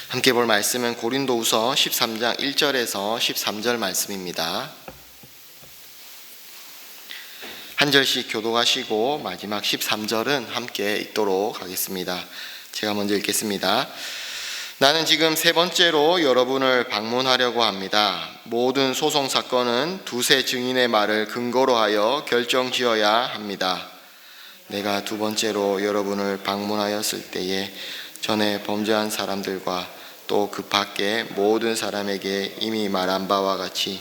함께 볼 말씀은 고린도후서 13장 1절에서 13절 말씀입니다. 한 절씩 교독하시고 마지막 13절은 함께 읽도록 하겠습니다. 제가 먼저 읽겠습니다. 나는 지금 세 번째로 여러분을 방문하려고 합니다. 모든 소송 사건은 두세 증인의 말을 근거로 하여 결정지어야 합니다. 내가 두 번째로 여러분을 방문하였을 때에 전에 범죄한 사람들과 또 그 밖에 모든 사람에게 이미 말한 바와 같이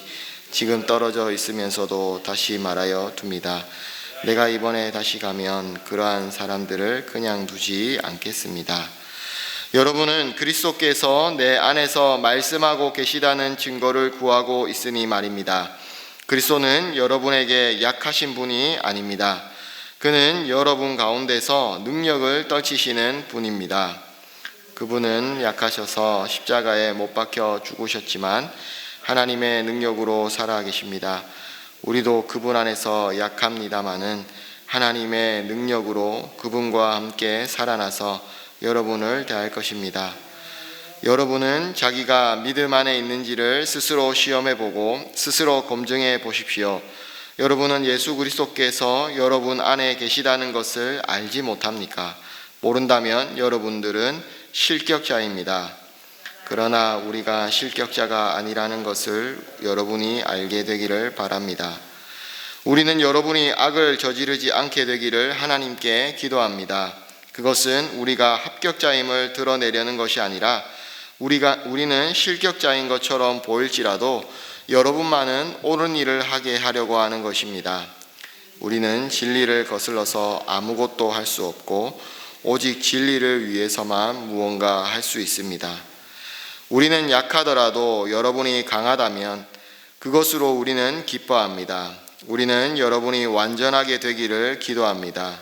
지금 떨어져 있으면서도 다시 말하여 둡니다. 내가 이번에 다시 가면 그러한 사람들을 그냥 두지 않겠습니다. 여러분은 그리스도께서 내 안에서 말씀하고 계시다는 증거를 구하고 있으니 말입니다. 그리스도는 여러분에게 약하신 분이 아닙니다. 그는 여러분 가운데서 능력을 떨치시는 분입니다. 그분은 약하셔서 십자가에 못 박혀 죽으셨지만 하나님의 능력으로 살아계십니다. 우리도 그분 안에서 약합니다마는 하나님의 능력으로 그분과 함께 살아나서 여러분을 대할 것입니다. 여러분은 자기가 믿음 안에 있는지를 스스로 시험해보고 스스로 검증해 보십시오. 여러분은 예수 그리스도께서 여러분 안에 계시다는 것을 알지 못합니까? 모른다면 여러분들은 실격자입니다. 그러나 우리가 실격자가 아니라는 것을 여러분이 알게 되기를 바랍니다. 우리는 여러분이 악을 저지르지 않게 되기를 하나님께 기도합니다. 그것은 우리가 합격자임을 드러내려는 것이 아니라 우리는 실격자인 것처럼 보일지라도 여러분만은 옳은 일을 하게 하려고 하는 것입니다. 우리는 진리를 거슬러서 아무것도 할 수 없고 오직 진리를 위해서만 무언가 할 수 있습니다. 우리는 약하더라도 여러분이 강하다면 그것으로 우리는 기뻐합니다. 우리는 여러분이 완전하게 되기를 기도합니다.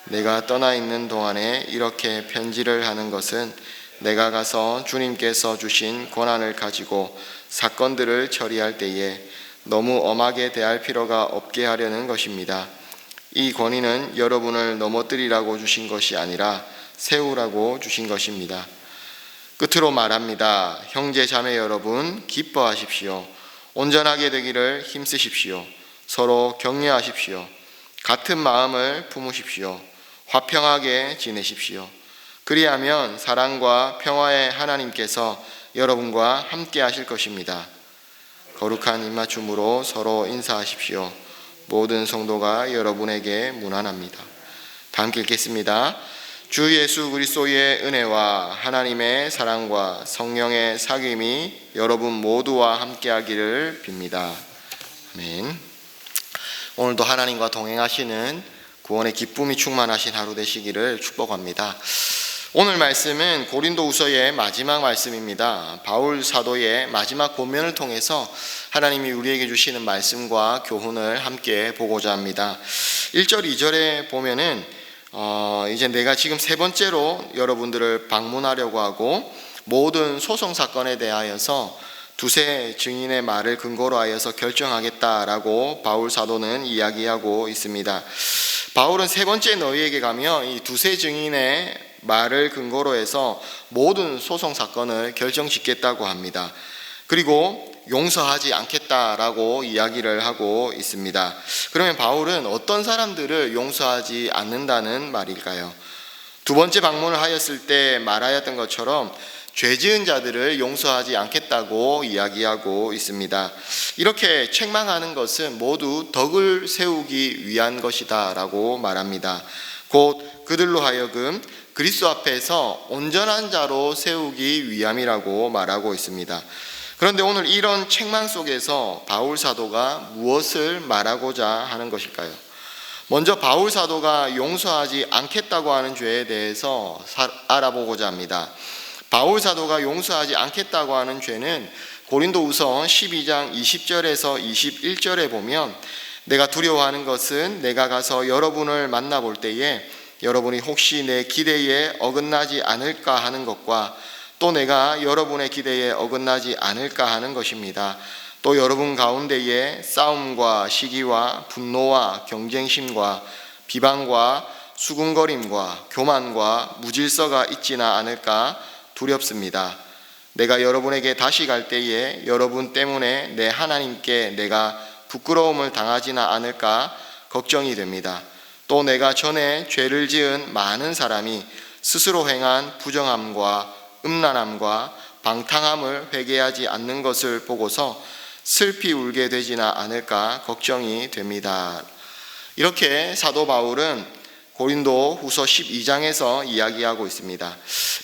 내가 떠나 있는 동안에 이렇게 편지를 하는 것은 내가 가서 주님께서 주신 권한을 가지고 사건들을 처리할 때에 너무 엄하게 대할 필요가 없게 하려는 것입니다. 이 권위는 여러분을 넘어뜨리라고 주신 것이 아니라 세우라고 주신 것입니다. 끝으로 말합니다. 형제 자매 여러분, 기뻐하십시오. 온전하게 되기를 힘쓰십시오. 서로 격려하십시오. 같은 마음을 품으십시오. 화평하게 지내십시오. 그리하면 사랑과 평화의 하나님께서 여러분과 함께 하실 것입니다. 거룩한 입맞춤으로 서로 인사하십시오. 모든 성도가 여러분에게 문안합니다. 다 함께 읽겠습니다. 주 예수 그리스도의 은혜와 하나님의 사랑과 성령의 사귐이 여러분 모두와 함께하기를 빕니다. 아멘. 오늘도 하나님과 동행하시는 구원의 기쁨이 충만하신 하루 되시기를 축복합니다. 오늘 말씀은 고린도후서의 마지막 말씀입니다. 바울 사도의 마지막 본면을 통해서 하나님이 우리에게 주시는 말씀과 교훈을 함께 보고자 합니다. 1절, 2절에 보면은 이제 내가 지금 세 번째로 여러분들을 방문하려고 하고 모든 소송 사건에 대하여서 두세 증인의 말을 근거로 하여서 결정하겠다라고 바울 사도는 이야기하고 있습니다. 바울은 세 번째 너희에게 가면 이 두세 증인의 말을 근거로 해서 모든 소송 사건을 결정짓겠다고 합니다. 그리고 용서하지 않겠다라고 이야기를 하고 있습니다. 그러면 바울은 어떤 사람들을 용서하지 않는다는 말일까요? 두 번째 방문을 하였을 때 말하였던 것처럼 죄 지은 자들을 용서하지 않겠다고 이야기하고 있습니다. 이렇게 책망하는 것은 모두 덕을 세우기 위한 것이다 라고 말합니다. 곧 그들로 하여금 그리스도 앞에서 온전한 자로 세우기 위함이라고 말하고 있습니다. 그런데 오늘 이런 책망 속에서 바울 사도가 무엇을 말하고자 하는 것일까요? 먼저 바울 사도가 용서하지 않겠다고 하는 죄에 대해서 알아보고자 합니다. 바울 사도가 용서하지 않겠다고 하는 죄는 고린도후서 12장 20절에서 21절에 보면 내가 두려워하는 것은 내가 가서 여러분을 만나볼 때에 여러분이 혹시 내 기대에 어긋나지 않을까 하는 것과 또 내가 여러분의 기대에 어긋나지 않을까 하는 것입니다. 또 여러분 가운데에 싸움과 시기와 분노와 경쟁심과 비방과 수군거림과 교만과 무질서가 있지는 않을까 두렵습니다. 내가 여러분에게 다시 갈 때에 여러분 때문에 내 하나님께 내가 부끄러움을 당하지나 않을까 걱정이 됩니다. 또 내가 전에 죄를 지은 많은 사람이 스스로 행한 부정함과 음란함과 방탕함을 회개하지 않는 것을 보고서 슬피 울게 되지나 않을까 걱정이 됩니다. 이렇게 사도 바울은 고린도 후서 12장에서 이야기하고 있습니다.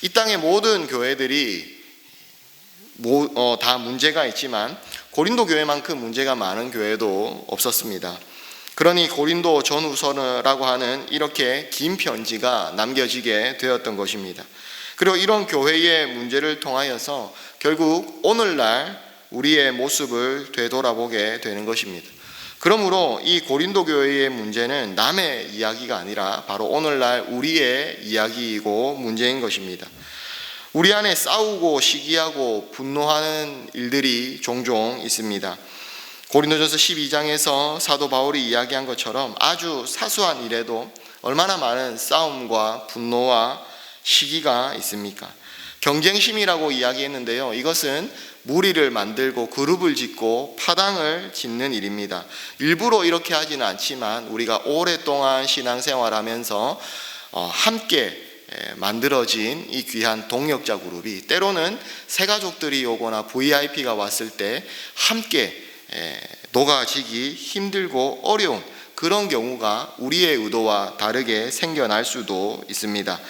이 땅의 모든 교회들이 다 문제가 있지만 고린도 교회만큼 문제가 많은 교회도 없었습니다. 그러니 고린도 전후서라고 하는 이렇게 긴 편지가 남겨지게 되었던 것입니다. 그리고 이런 교회의 문제를 통하여서 결국 오늘날 우리의 모습을 되돌아보게 되는 것입니다. 그러므로 이 고린도 교회의 문제는 남의 이야기가 아니라 바로 오늘날 우리의 이야기이고 문제인 것입니다. 우리 안에 싸우고 시기하고 분노하는 일들이 종종 있습니다. 고린도전서 12장에서 사도 바울이 이야기한 것처럼 아주 사소한 일에도 얼마나 많은 싸움과 분노와 시기가 있습니까? 경쟁심이라고 이야기했는데요, 이것은 무리를 만들고 그룹을 짓고 파당을 짓는 일입니다. 일부러 이렇게 하지는 않지만 우리가 오랫동안 신앙생활하면서 함께 만들어진 이 귀한 동역자 그룹이 때로는 새가족들이 오거나 VIP가 왔을 때 함께 녹아지기 힘들고 어려운 그런 경우가 우리의 의도와 다르게 생겨날 수도 있습니다.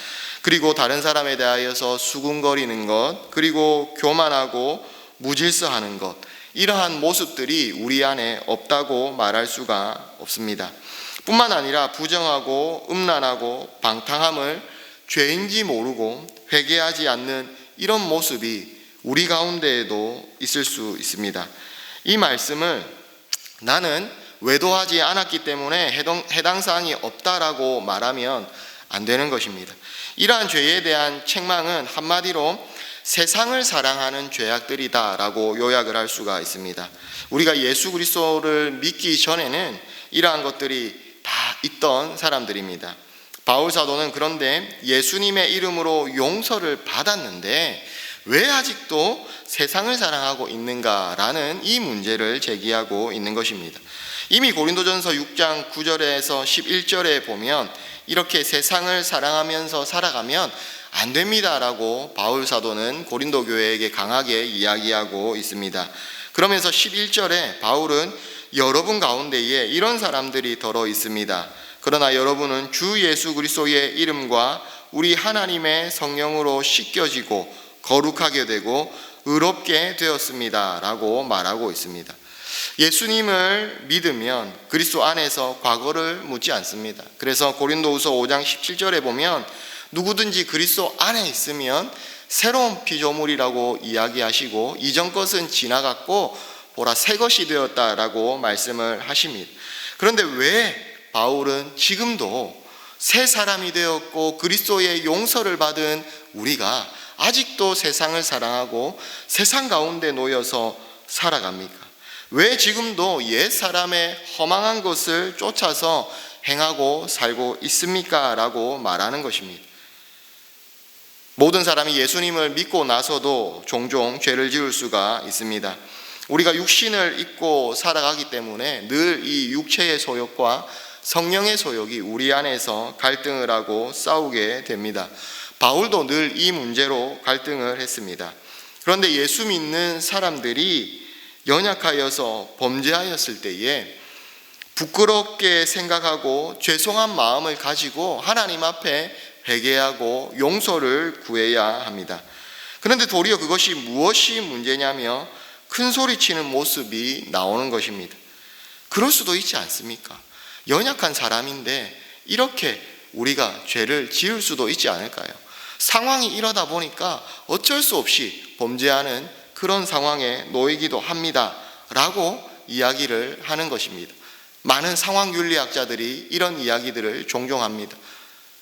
그리고 다른 사람에 대하여서 수군거리는 것, 그리고 교만하고 무질서하는 것, 이러한 모습들이 우리 안에 없다고 말할 수가 없습니다. 뿐만 아니라 부정하고 음란하고 방탕함을 죄인지 모르고 회개하지 않는 이런 모습이 우리 가운데에도 있을 수 있습니다. 이 말씀을 나는 외도하지 않았기 때문에 해당 사항이 없다라고 말하면 안 되는 것입니다. 이러한 죄에 대한 책망은 한마디로 세상을 사랑하는 죄악들이다라고 요약을 할 수가 있습니다. 우리가 예수 그리스도를 믿기 전에는 이러한 것들이 다 있던 사람들입니다. 바울 사도는 그런데 예수님의 이름으로 용서를 받았는데 왜 아직도 세상을 사랑하고 있는가라는 이 문제를 제기하고 있는 것입니다. 이미 고린도전서 6장 9절에서 11절에 보면 이렇게 세상을 사랑하면서 살아가면 안 됩니다라고 바울 사도는 고린도 교회에게 강하게 이야기하고 있습니다. 그러면서 11절에 바울은 여러분 가운데에 이런 사람들이 더러 있습니다. 그러나 여러분은 주 예수 그리스도의 이름과 우리 하나님의 성령으로 씻겨지고 거룩하게 되고 의롭게 되었습니다 라고 말하고 있습니다. 예수님을 믿으면 그리스도 안에서 과거를 묻지 않습니다. 그래서 고린도후서 5장 17절에 보면 누구든지 그리스도 안에 있으면 새로운 피조물이라고 이야기하시고 이전 것은 지나갔고 보라 새 것이 되었다라고 말씀을 하십니다. 그런데 왜 바울은 지금도 새 사람이 되었고 그리스도의 용서를 받은 우리가 아직도 세상을 사랑하고 세상 가운데 놓여서 살아갑니까? 왜 지금도 옛 사람의 허망한 것을 쫓아서 행하고 살고 있습니까? 라고 말하는 것입니다. 모든 사람이 예수님을 믿고 나서도 종종 죄를 지을 수가 있습니다. 우리가 육신을 입고 살아가기 때문에 늘 이 육체의 소욕과 성령의 소욕이 우리 안에서 갈등을 하고 싸우게 됩니다. 바울도 늘 이 문제로 갈등을 했습니다. 그런데 예수 믿는 사람들이 연약하여서 범죄하였을 때에 부끄럽게 생각하고 죄송한 마음을 가지고 하나님 앞에 회개하고 용서를 구해야 합니다. 그런데 도리어 그것이 무엇이 문제냐며 큰 소리치는 모습이 나오는 것입니다. 그럴 수도 있지 않습니까? 연약한 사람인데 이렇게 우리가 죄를 지을 수도 있지 않을까요? 상황이 이러다 보니까 어쩔 수 없이 범죄하는 그런 상황에 놓이기도 합니다 라고 이야기를 하는 것입니다. 많은 상황윤리학자들이 이런 이야기들을 종종 합니다.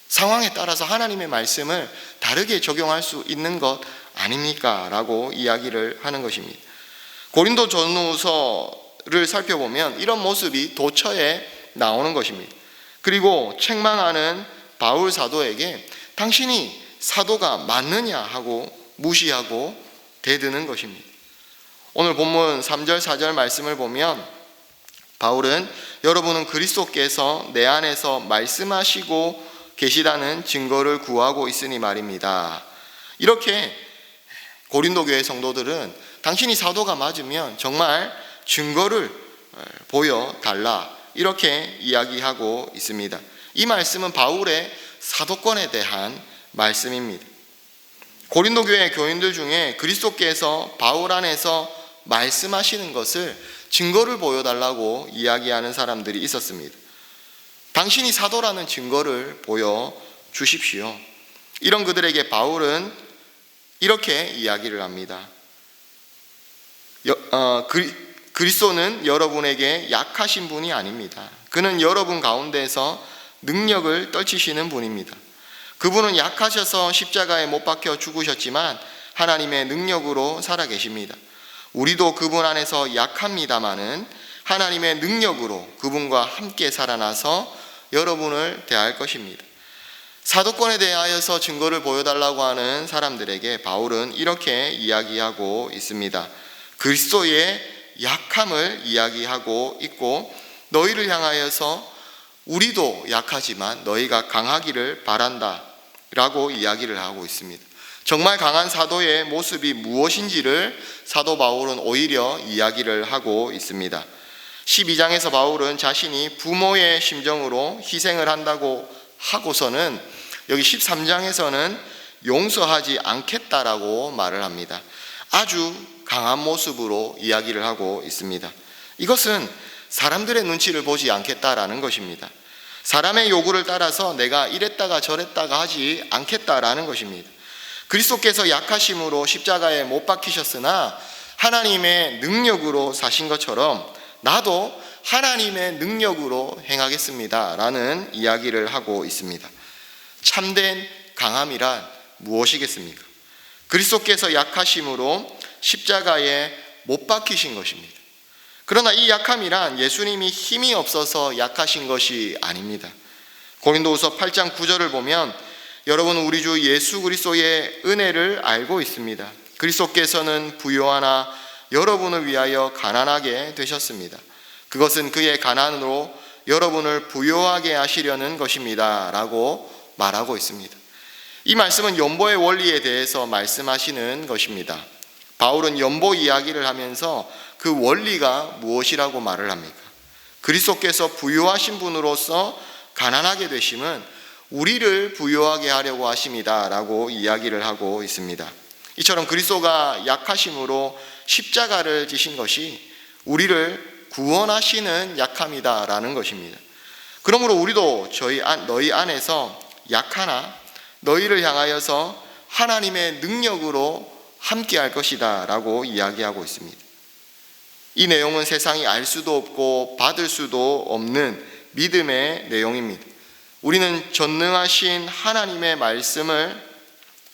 상황에 따라서 하나님의 말씀을 다르게 적용할 수 있는 것 아닙니까? 라고 이야기를 하는 것입니다. 고린도 전후서를 살펴보면 이런 모습이 도처에 나오는 것입니다. 그리고 책망하는 바울 사도에게 당신이 사도가 맞느냐 하고 무시하고 대드는 것입니다. 오늘 본문 3절 4절 말씀을 보면 바울은 여러분은 그리스도께서 내 안에서 말씀하시고 계시다는 증거를 구하고 있으니 말입니다. 이렇게 고린도 교회 성도들은 당신이 사도가 맞으면 정말 증거를 보여달라, 이렇게 이야기하고 있습니다. 이 말씀은 바울의 사도권에 대한 말씀입니다. 고린도 교회 교인들 중에 그리스도께서 바울 안에서 말씀하시는 것을 증거를 보여달라고 이야기하는 사람들이 있었습니다. 당신이 사도라는 증거를 보여주십시오. 이런 그들에게 바울은 이렇게 이야기를 합니다. 그리스도는 여러분에게 약하신 분이 아닙니다. 그는 여러분 가운데서 능력을 떨치시는 분입니다. 그분은 약하셔서 십자가에 못 박혀 죽으셨지만 하나님의 능력으로 살아계십니다. 우리도 그분 안에서 약합니다마는 하나님의 능력으로 그분과 함께 살아나서 여러분을 대할 것입니다. 사도권에 대하여서 증거를 보여달라고 하는 사람들에게 바울은 이렇게 이야기하고 있습니다. 그리스도의 약함을 이야기하고 있고, 너희를 향하여서 우리도 약하지만 너희가 강하기를 바란다 라고 이야기를 하고 있습니다. 정말 강한 사도의 모습이 무엇인지를 사도 바울은 오히려 이야기를 하고 있습니다. 12장에서 바울은 자신이 부모의 심정으로 희생을 한다고 하고서는 여기 13장에서는 용서하지 않겠다라고 말을 합니다. 아주 강한 모습으로 이야기를 하고 있습니다. 이것은 사람들의 눈치를 보지 않겠다라는 것입니다. 사람의 요구를 따라서 내가 이랬다가 저랬다가 하지 않겠다라는 것입니다. 그리스도께서 약하심으로 십자가에 못 박히셨으나 하나님의 능력으로 사신 것처럼 나도 하나님의 능력으로 행하겠습니다 라는 이야기를 하고 있습니다. 참된 강함이란 무엇이겠습니까? 그리스도께서 약하심으로 십자가에 못 박히신 것입니다. 그러나 이 약함이란 예수님이 힘이 없어서 약하신 것이 아닙니다. 고린도후서 8장 9절을 보면 여러분 우리 주 예수 그리스도의 은혜를 알고 있습니다. 그리스도께서는 부요하나 여러분을 위하여 가난하게 되셨습니다. 그것은 그의 가난으로 여러분을 부요하게 하시려는 것입니다 라고 말하고 있습니다. 이 말씀은 연보의 원리에 대해서 말씀하시는 것입니다. 바울은 연보 이야기를 하면서 그 원리가 무엇이라고 말을 합니까? 그리스도께서 부요하신 분으로서 가난하게 되심은 우리를 부요하게 하려고 하십니다 라고 이야기를 하고 있습니다. 이처럼 그리스도가 약하심으로 십자가를 지신 것이 우리를 구원하시는 약함이다 라는 것입니다. 그러므로 우리도 너희 안에서 약하나 너희를 향하여서 하나님의 능력으로 함께 할 것이다 라고 이야기하고 있습니다. 이 내용은 세상이 알 수도 없고 받을 수도 없는 믿음의 내용입니다. 우리는 전능하신 하나님의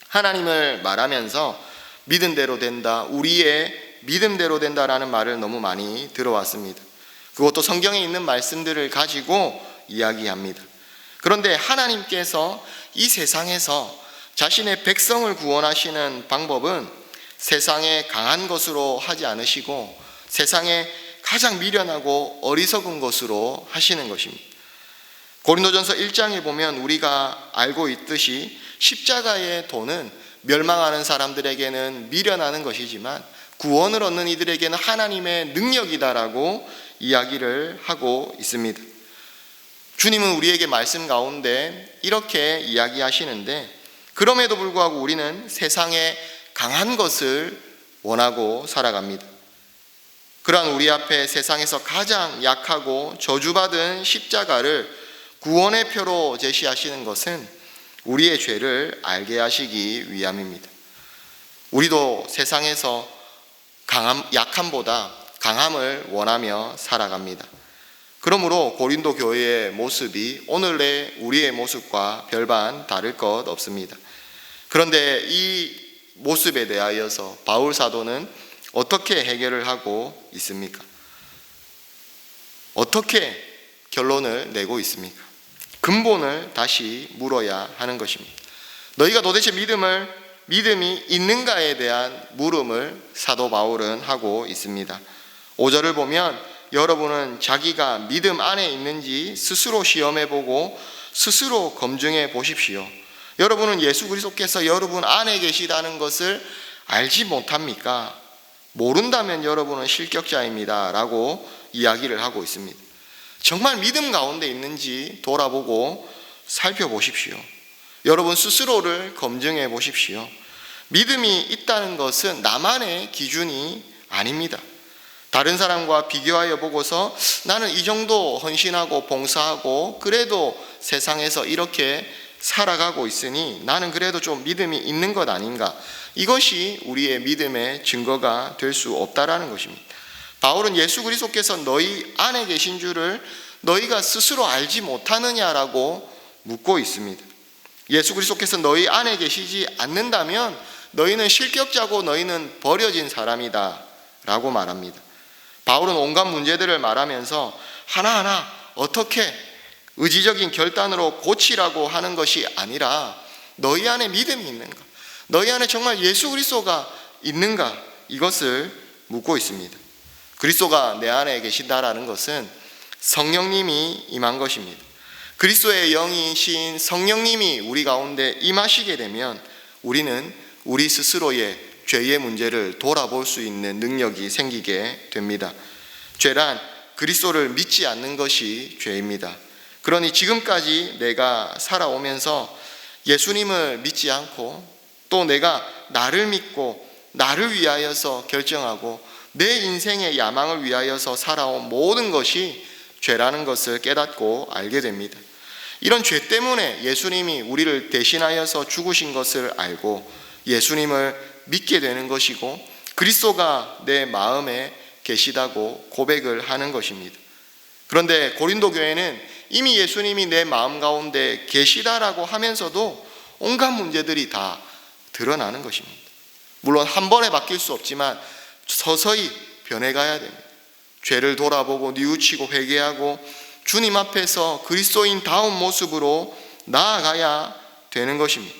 하나님을 말하면서 믿은 대로 된다, 우리의 믿음대로 된다라는 말을 너무 많이 들어왔습니다. 그것도 성경에 있는 말씀들을 가지고 이야기합니다. 그런데 하나님께서 이 세상에서 자신의 백성을 구원하시는 방법은 세상에 강한 것으로 하지 않으시고 세상에 가장 미련하고 어리석은 것으로 하시는 것입니다. 고린도전서 1장에 보면 우리가 알고 있듯이 십자가의 도는 멸망하는 사람들에게는 미련하는 것이지만 구원을 얻는 이들에게는 하나님의 능력이다라고 이야기를 하고 있습니다. 주님은 우리에게 말씀 가운데 이렇게 이야기하시는데 그럼에도 불구하고 우리는 세상에 강한 것을 원하고 살아갑니다. 그러한 우리 앞에 세상에서 가장 약하고 저주받은 십자가를 구원의 표로 제시하시는 것은 우리의 죄를 알게 하시기 위함입니다. 우리도 세상에서 약함보다 강함을 원하며 살아갑니다. 그러므로 고린도 교회의 모습이 오늘의 우리의 모습과 별반 다를 것 없습니다. 그런데 이 모습에 대하여서 바울 사도는 어떻게 해결을 하고 있습니까? 어떻게 결론을 내고 있습니까? 근본을 다시 물어야 하는 것입니다. 너희가 도대체 믿음을 믿음이 있는가에 대한 물음을 사도 바울은 하고 있습니다. 5절을 보면 여러분은 자기가 믿음 안에 있는지 스스로 시험해보고 스스로 검증해 보십시오. 여러분은 예수 그리스도께서 여러분 안에 계시다는 것을 알지 못합니까? 모른다면 여러분은 실격자입니다 라고 이야기를 하고 있습니다. 정말 믿음 가운데 있는지 돌아보고 살펴보십시오. 여러분 스스로를 검증해 보십시오. 믿음이 있다는 것은 나만의 기준이 아닙니다. 다른 사람과 비교하여 보고서 나는 이 정도 헌신하고 봉사하고 그래도 세상에서 이렇게 살아가고 있으니 나는 그래도 좀 믿음이 있는 것 아닌가, 이것이 우리의 믿음의 증거가 될 수 없다라는 것입니다. 바울은 예수 그리스도께서 너희 안에 계신 줄을 너희가 스스로 알지 못하느냐라고 묻고 있습니다. 예수 그리스도께서 너희 안에 계시지 않는다면 너희는 실격자고 너희는 버려진 사람이다 라고 말합니다. 바울은 온갖 문제들을 말하면서 하나하나 어떻게 의지적인 결단으로 고치라고 하는 것이 아니라 너희 안에 믿음이 있는가, 너희 안에 정말 예수 그리스도가 있는가, 이것을 묻고 있습니다. 그리스도가 내 안에 계신다라는 것은 성령님이 임한 것입니다. 그리스도의 영이신 성령님이 우리 가운데 임하시게 되면 우리는 우리 스스로의 죄의 문제를 돌아볼 수 있는 능력이 생기게 됩니다. 죄란 그리스도를 믿지 않는 것이 죄입니다. 그러니 지금까지 내가 살아오면서 예수님을 믿지 않고 또 내가 나를 믿고 나를 위하여서 결정하고 내 인생의 야망을 위하여서 살아온 모든 것이 죄라는 것을 깨닫고 알게 됩니다. 이런 죄 때문에 예수님이 우리를 대신하여서 죽으신 것을 알고 예수님을 믿게 되는 것이고 그리스도가 내 마음에 계시다고 고백을 하는 것입니다. 그런데 고린도 교회는 이미 예수님이 내 마음 가운데 계시다라고 하면서도 온갖 문제들이 다 드러나는 것입니다. 물론 한 번에 바뀔 수 없지만 서서히 변해가야 됩니다. 죄를 돌아보고 뉘우치고 회개하고 주님 앞에서 그리스도인다운 모습으로 나아가야 되는 것입니다.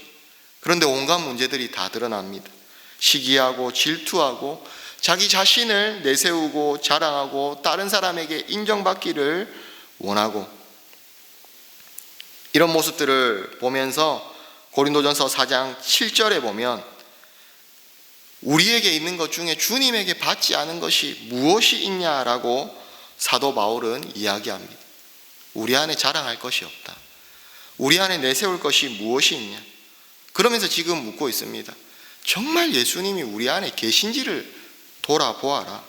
그런데 온갖 문제들이 다 드러납니다. 시기하고 질투하고 자기 자신을 내세우고 자랑하고 다른 사람에게 인정받기를 원하고, 이런 모습들을 보면서 고린도전서 4장 7절에 보면 우리에게 있는 것 중에 주님에게 받지 않은 것이 무엇이 있냐라고 사도 바울은 이야기합니다. 우리 안에 자랑할 것이 없다. 우리 안에 내세울 것이 무엇이 있냐. 그러면서 지금 묻고 있습니다. 정말 예수님이 우리 안에 계신지를 돌아보아라.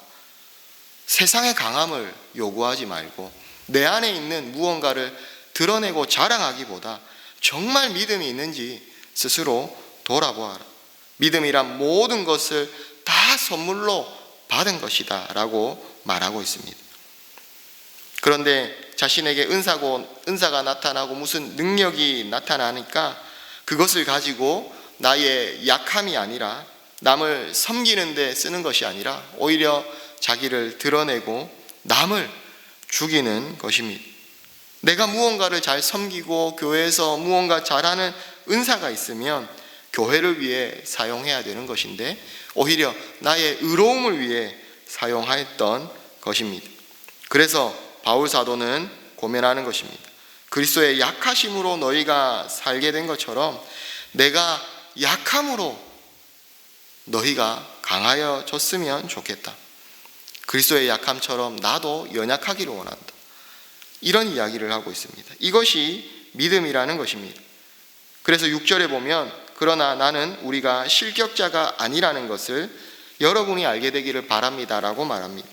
세상의 강함을 요구하지 말고 내 안에 있는 무언가를 드러내고 자랑하기보다 정말 믿음이 있는지 스스로 돌아보아라. 믿음이란 모든 것을 다 선물로 받은 것이다 라고 말하고 있습니다. 그런데 자신에게 은사가 나타나고 무슨 능력이 나타나니까 그것을 가지고 나의 약함이 아니라 남을 섬기는 데 쓰는 것이 아니라 오히려 자기를 드러내고 남을 죽이는 것입니다. 내가 무언가를 잘 섬기고 교회에서 무언가 잘하는 은사가 있으면 교회를 위해 사용해야 되는 것인데 오히려 나의 의로움을 위해 사용하였던 것입니다. 그래서 바울 사도는 고면하는 것입니다. 그리스도의 약하심으로 너희가 살게 된 것처럼 내가 약함으로 너희가 강하여졌으면 좋겠다. 그리스도의 약함처럼 나도 연약하기를 원한다. 이런 이야기를 하고 있습니다. 이것이 믿음이라는 것입니다. 그래서 6절에 보면 그러나 나는 우리가 실격자가 아니라는 것을 여러분이 알게 되기를 바랍니다라고 말합니다.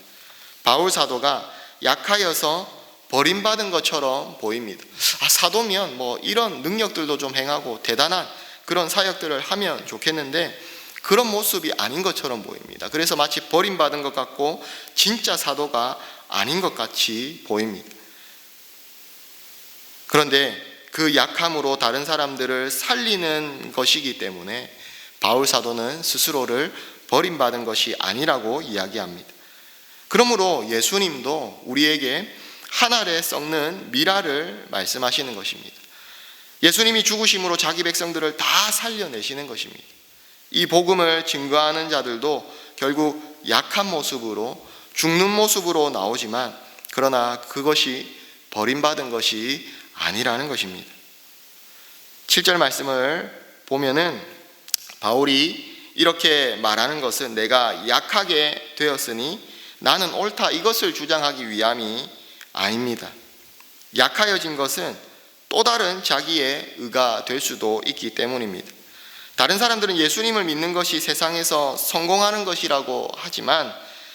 바울 사도가 약하여서 버림받은 것처럼 보입니다. 사도면 이런 능력들도 좀 행하고 대단한 그런 사역들을 하면 좋겠는데 그런 모습이 아닌 것처럼 보입니다. 그래서 마치 버림받은 것 같고 진짜 사도가 아닌 것 같이 보입니다. 그런데 그 약함으로 다른 사람들을 살리는 것이기 때문에 바울 사도는 스스로를 버림받은 것이 아니라고 이야기합니다. 그러므로 예수님도 우리에게 한 알에 썩는 미라를 말씀하시는 것입니다. 예수님이 죽으심으로 자기 백성들을 다 살려내시는 것입니다. 이 복음을 증거하는 자들도 결국 약한 모습으로 죽는 모습으로 나오지만 그러나 그것이 버림받은 것이 아니라는 것입니다. 7절 말씀을 보면은 바울이 이렇게 말하는 것은 내가 약하게 되었으니 나는 옳다 이것을 주장하기 위함이 아닙니다. 약하여진 것은 또 다른 자기의 의가 될 수도 있기 때문입니다. 다른 사람들은 예수님을 믿는 것이 세상에서 성공하는 것이라고 하지만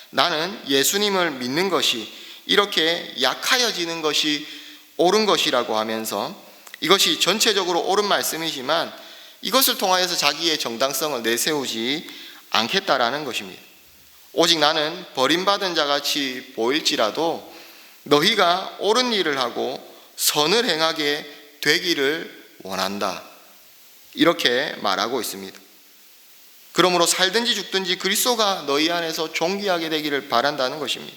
나는 예수님을 믿는 것이 이렇게 약하여지는 것이 옳은 것이라고 하면서 이것이 전체적으로 옳은 말씀이지만 이것을 통하여서 자기의 정당성을 내세우지 않겠다라는 것입니다. 오직 나는 버림받은 자같이 보일지라도 너희가 옳은 일을 하고 선을 행하게 되기를 원한다. 이렇게 말하고 있습니다. 그러므로 살든지 죽든지 그리스도가 너희 안에서 존귀하게 되기를 바란다는 것입니다.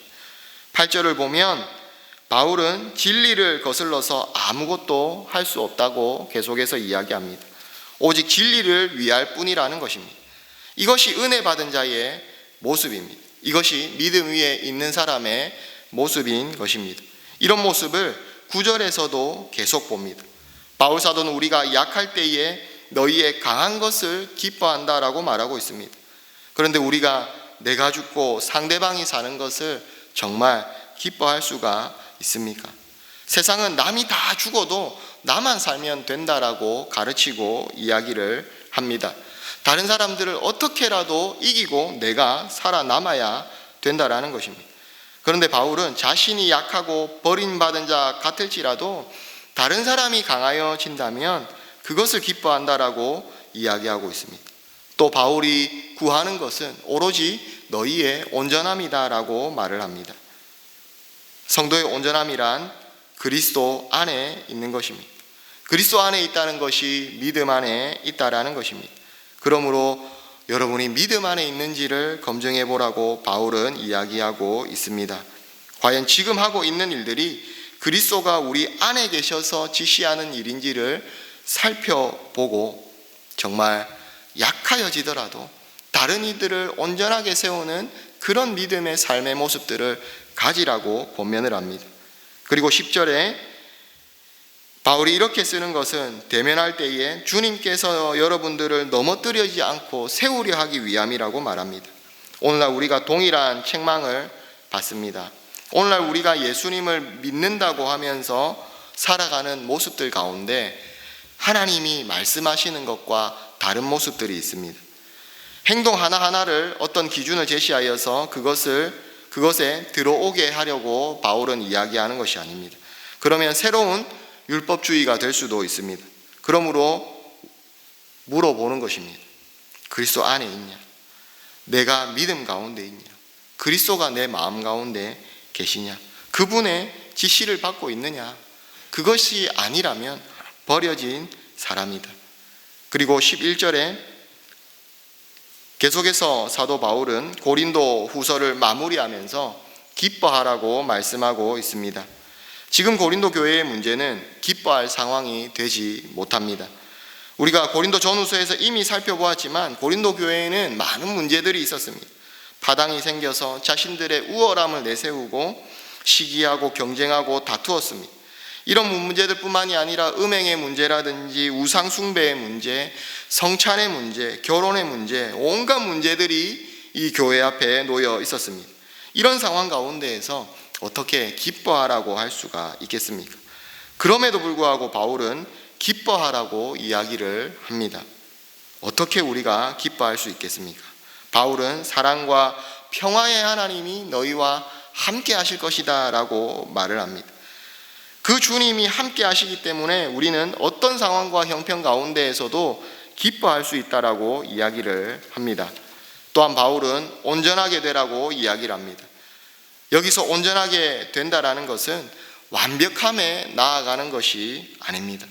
8절을 보면 바울은 진리를 거슬러서 아무것도 할 수 없다고 계속해서 이야기합니다. 오직 진리를 위할 뿐이라는 것입니다. 이것이 은혜 받은 자의 모습입니다. 이것이 믿음 위에 있는 사람의 모습인 것입니다. 이런 모습을 9절에서도 계속 봅니다. 바울 사도는 우리가 약할 때에 너희의 강한 것을 기뻐한다라고 말하고 있습니다. 그런데 우리가 내가 죽고 상대방이 사는 것을 정말 기뻐할 수가 있습니까? 세상은 남이 다 죽어도 나만 살면 된다라고 가르치고 이야기를 합니다. 다른 사람들을 어떻게라도 이기고 내가 살아남아야 된다라는 것입니다. 그런데 바울은 자신이 약하고 버림받은 자 같을지라도 다른 사람이 강하여진다면 그것을 기뻐한다라고 이야기하고 있습니다. 또 바울이 구하는 것은 오로지 너희의 온전함이다라고 말을 합니다. 성도의 온전함이란 그리스도 안에 있는 것입니다. 그리스도 안에 있다는 것이 믿음 안에 있다라는 것입니다. 그러므로 여러분이 믿음 안에 있는지를 검증해 보라고 바울은 이야기하고 있습니다. 과연 지금 하고 있는 일들이 그리스도가 우리 안에 계셔서 지시하는 일인지를 살펴보고 정말 약하여지더라도 다른 이들을 온전하게 세우는 그런 믿음의 삶의 모습들을 가지라고 권면을 합니다. 그리고 10절에 바울이 이렇게 쓰는 것은 대면할 때에 주님께서 여러분들을 넘어뜨리지 않고 세우려 하기 위함이라고 말합니다. 오늘날 우리가 동일한 책망을 받습니다. 오늘날 우리가 예수님을 믿는다고 하면서 살아가는 모습들 가운데 하나님이 말씀하시는 것과 다른 모습들이 있습니다. 행동 하나하나를 어떤 기준을 제시하여서 그것에 들어오게 하려고 바울은 이야기하는 것이 아닙니다. 그러면 새로운 율법주의가 될 수도 있습니다. 그러므로 물어보는 것입니다. 그리스도 안에 있냐? 내가 믿음 가운데 있냐? 그리스도가 내 마음 가운데 계시냐? 그분의 지시를 받고 있느냐? 그것이 아니라면 버려진 사람이다. 그리고 11절에 계속해서 사도 바울은 고린도 후서를 마무리하면서 기뻐하라고 말씀하고 있습니다. 지금 고린도 교회의 문제는 기뻐할 상황이 되지 못합니다. 우리가 고린도 전후서에서 이미 살펴보았지만 고린도 교회에는 많은 문제들이 있었습니다. 파당이 생겨서 자신들의 우월함을 내세우고 시기하고 경쟁하고 다투었습니다. 이런 문제들 뿐만이 아니라 음행의 문제라든지 우상 숭배의 문제, 성찬의 문제, 결혼의 문제, 온갖 문제들이 이 교회 앞에 놓여 있었습니다. 이런 상황 가운데에서 어떻게 기뻐하라고 할 수가 있겠습니까? 그럼에도 불구하고 바울은 기뻐하라고 이야기를 합니다. 어떻게 우리가 기뻐할 수 있겠습니까? 바울은 사랑과 평화의 하나님이 너희와 함께 하실 것이다 라고 말을 합니다. 그 주님이 함께 하시기 때문에 우리는 어떤 상황과 형편 가운데에서도 기뻐할 수 있다라고 이야기를 합니다. 또한 바울은 온전하게 되라고 이야기를 합니다. 여기서 온전하게 된다라는 것은 완벽함에 나아가는 것이 아닙니다.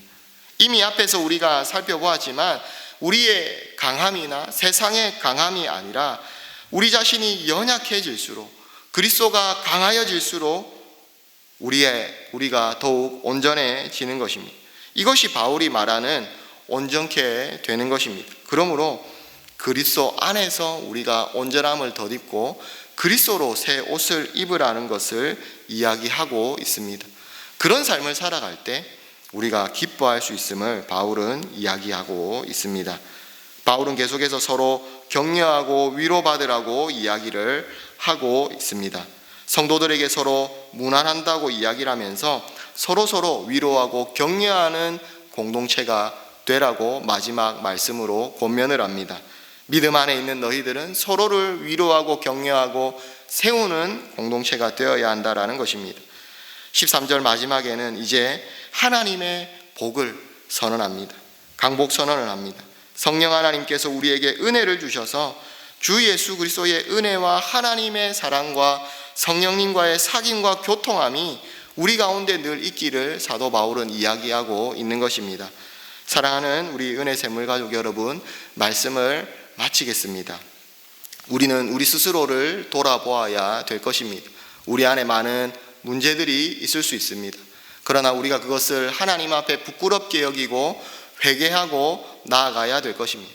이미 앞에서 우리가 살펴보았지만 우리의 강함이나 세상의 강함이 아니라 우리 자신이 연약해질수록 그리스도가 강하여질수록 우리가 더욱 온전해지는 것입니다. 이것이 바울이 말하는 온전케 되는 것입니다. 그러므로 그리스도 안에서 우리가 온전함을 덧입고 그리스도로 새 옷을 입으라는 것을 이야기하고 있습니다. 그런 삶을 살아갈 때 우리가 기뻐할 수 있음을 바울은 이야기하고 있습니다. 바울은 계속해서 서로 격려하고 위로받으라고 이야기를 하고 있습니다. 성도들에게 서로 무난한다고 이야기를 하면서 서로 위로하고 격려하는 공동체가 되라고 마지막 말씀으로 권면을 합니다. 믿음 안에 있는 너희들은 서로를 위로하고 격려하고 세우는 공동체가 되어야 한다라는 것입니다. 13절 마지막에는 이제 하나님의 복을 선언합니다. 강복 선언을 합니다. 성령 하나님께서 우리에게 은혜를 주셔서 주 예수 그리스도의 은혜와 하나님의 사랑과 성령님과의 사귐과 교통함이 우리 가운데 늘 있기를 사도 바울은 이야기하고 있는 것입니다. 사랑하는 우리 은혜 샘물 가족 여러분, 말씀을 마치겠습니다. 우리는 우리 스스로를 돌아보아야 될 것입니다. 우리 안에 많은 문제들이 있을 수 있습니다. 그러나 우리가 그것을 하나님 앞에 부끄럽게 여기고 회개하고 나아가야 될 것입니다.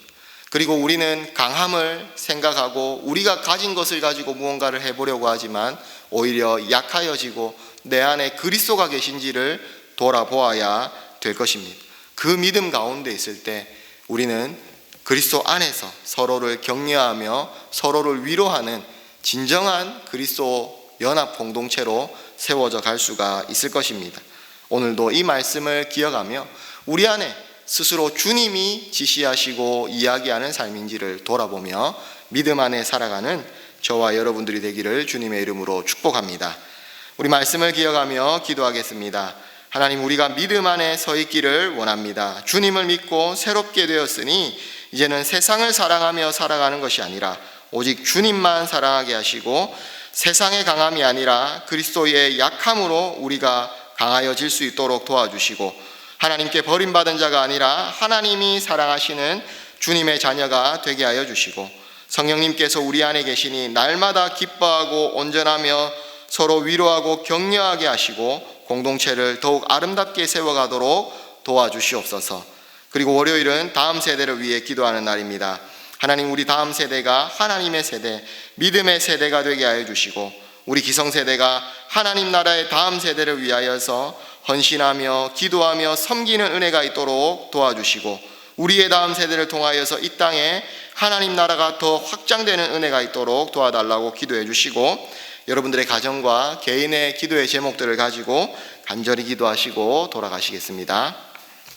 그리고 우리는 강함을 생각하고 우리가 가진 것을 가지고 무언가를 해보려고 하지만 오히려 약하여지고 내 안에 그리스도가 계신지를 돌아보아야 될 것입니다. 그 믿음 가운데 있을 때 우리는 그리스도 안에서 서로를 격려하며 서로를 위로하는 진정한 그리스도 연합 공동체로 세워져 갈 수가 있을 것입니다. 오늘도 이 말씀을 기억하며 우리 안에 스스로 주님이 지시하시고 이야기하는 삶인지를 돌아보며 믿음 안에 살아가는 저와 여러분들이 되기를 주님의 이름으로 축복합니다. 우리 말씀을 기억하며 기도하겠습니다. 하나님, 우리가 믿음 안에 서 있기를 원합니다. 주님을 믿고 새롭게 되었으니 이제는 세상을 사랑하며 살아가는 것이 아니라 오직 주님만 사랑하게 하시고 세상의 강함이 아니라 그리스도의 약함으로 우리가 강하여질 수 있도록 도와주시고 하나님께 버림받은 자가 아니라 하나님이 사랑하시는 주님의 자녀가 되게 하여 주시고 성령님께서 우리 안에 계시니 날마다 기뻐하고 온전하며 서로 위로하고 격려하게 하시고 공동체를 더욱 아름답게 세워가도록 도와주시옵소서. 그리고 월요일은 다음 세대를 위해 기도하는 날입니다. 하나님, 우리 다음 세대가 하나님의 세대, 믿음의 세대가 되게 하여 주시고 우리 기성세대가 하나님 나라의 다음 세대를 위하여서 헌신하며 기도하며 섬기는 은혜가 있도록 도와주시고 우리의 다음 세대를 통하여서 이 땅에 하나님 나라가 더 확장되는 은혜가 있도록 도와달라고 기도해 주시고 여러분들의 가정과 개인의 기도의 제목들을 가지고 간절히 기도하시고 돌아가시겠습니다.